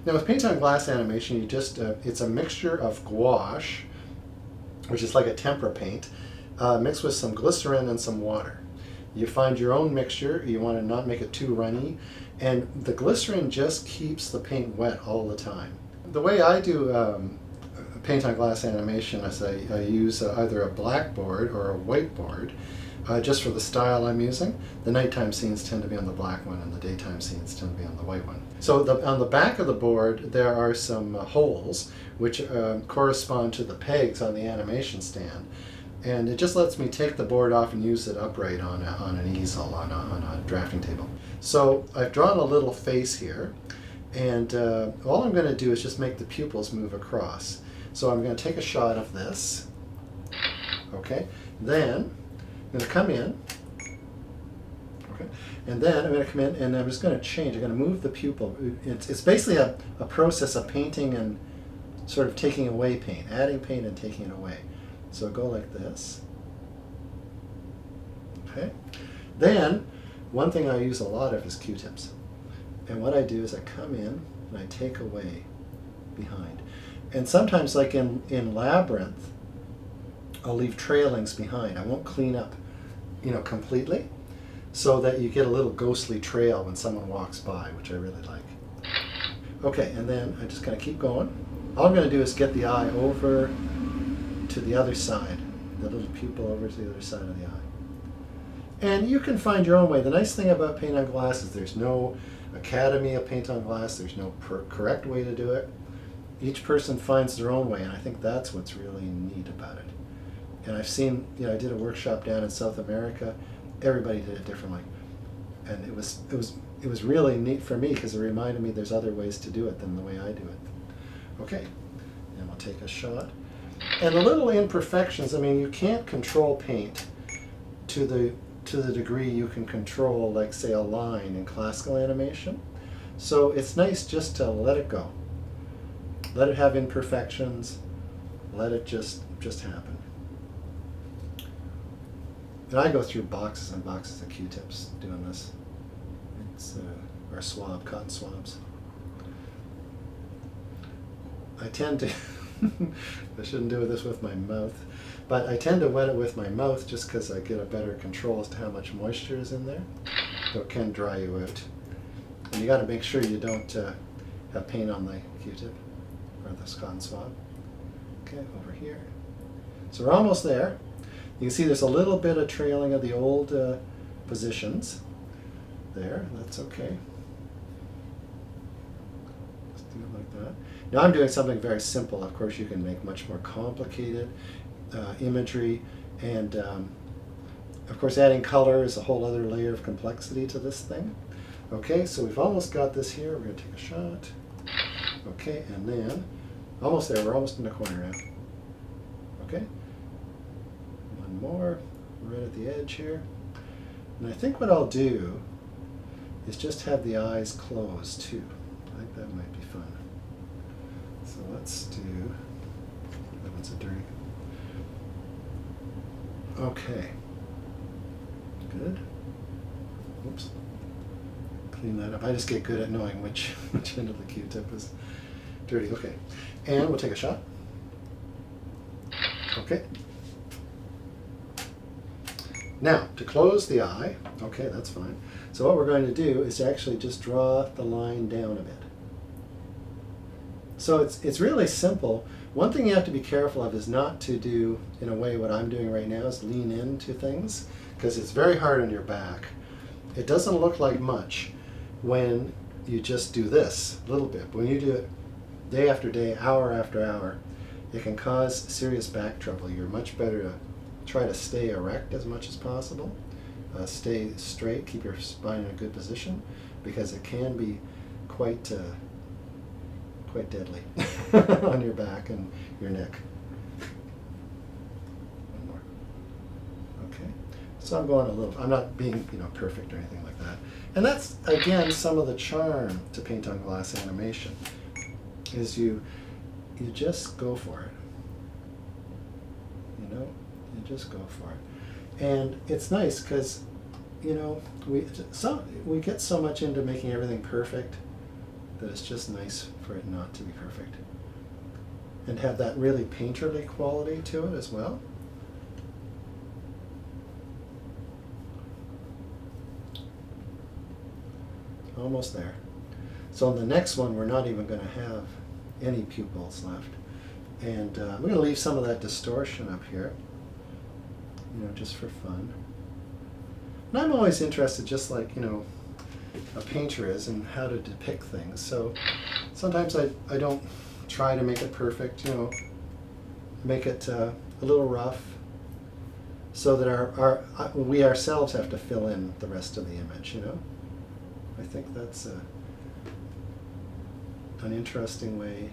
Now with paint on glass animation, you just it's a mixture of gouache, which is like a tempera paint, mixed with some glycerin and some water. You find your own mixture. You want to not make it too runny, and the glycerin just keeps the paint wet all the time. The way I do paint on glass animation is I use either a blackboard or a whiteboard, just for the style I'm using. The nighttime scenes tend to be on the black one, and the daytime scenes tend to be on the white one. So on the back of the board there are some holes which correspond to the pegs on the animation stand, and it just lets me take the board off and use it upright on an easel, on a drafting table. So I've drawn a little face here, and all I'm going to do is just make the pupils move across. So I'm going to take a shot of this. Okay, then I'm going to come in. Okay, and then I'm going to come in and I'm just going to change. I'm going to move the pupil. It's basically a process of painting and sort of taking away paint, adding paint and taking it away. So go like this. Okay, then one thing I use a lot of is Q-tips. And what I do is I come in and I take away behind. And sometimes, like in Labyrinth, I'll leave trailings behind. I won't clean up, completely, so that you get a little ghostly trail when someone walks by, which I really like. Okay, and then I just kind of keep going. All I'm going to do is get the eye over to the other side, the little pupil over to the other side of the eye. And you can find your own way. The nice thing about paint on glass is there's no academy of paint on glass. There's no correct way to do it. Each person finds their own way, and I think that's what's really neat about it. And I've seen, I did a workshop down in South America. Everybody did it differently, and it was really neat for me because it reminded me there's other ways to do it than the way I do it. Okay, and we'll take a shot. And the little imperfections. I mean, you can't control paint to the degree you can control, like, say, a line in classical animation. So it's nice just to let it go. Let it have imperfections. Let it just happen. And I go through boxes and boxes of Q-tips doing this. It's or cotton swabs. I tend to, I shouldn't do this with my mouth, but I tend to wet it with my mouth just because I get a better control as to how much moisture is in there. So it can dry you out. And you got to make sure you don't have paint on the Q-tip or the cotton swab. Okay, over here. So we're almost there. You can see there's a little bit of trailing of the old positions there. That's okay. Just do it like that. Now I'm doing something very simple. Of course, you can make much more complicated imagery, and of course adding color is a whole other layer of complexity to this thing. Okay, so we've almost got this here. We're going to take a shot. Okay, and then almost there. We're almost in the corner now. Okay, one more right at the edge here. And I think what I'll do is just have the eyes closed too. I think that might be fun. So let's do, that one's a dirty. Okay, good. Oops, clean that up. I just get good at knowing which end of the Q-tip is dirty. Okay, and we'll take a shot. Okay. Now, to close the eye, okay, that's fine. So what we're going to do is to actually just draw the line down a bit. So it's really simple. One thing you have to be careful of is not to do, in a way, what I'm doing right now is lean into things, because it's very hard on your back. It doesn't look like much when you just do this a little bit. But when you do it day after day, hour after hour, it can cause serious back trouble. You're much better to try to stay erect as much as possible. Stay straight, keep your spine in a good position, because it can be quite deadly on your back and your neck. One more. Okay, so I'm going a little, I'm not being perfect or anything like that. And that's, again, some of the charm to paint on glass animation, is you just go for it. You just go for it. And it's nice because, we get so much into making everything perfect that it's just nice for it not to be perfect. And have that really painterly quality to it as well. Almost there. So in the next one, we're not even going to have any pupils left. And we're going to leave some of that distortion up here, you know, just for fun. And I'm always interested, just like, you know, a painter is, in how to depict things. So sometimes I don't try to make it perfect, you know, make it a little rough, so that we ourselves have to fill in the rest of the image, you know. I think that's an interesting way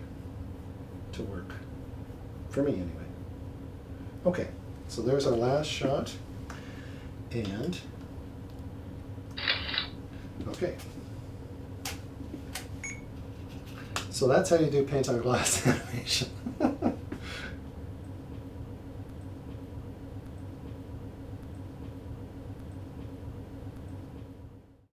to work, for me anyway. Okay, so there's our last shot, and okay. So that's how you do paint on glass animation.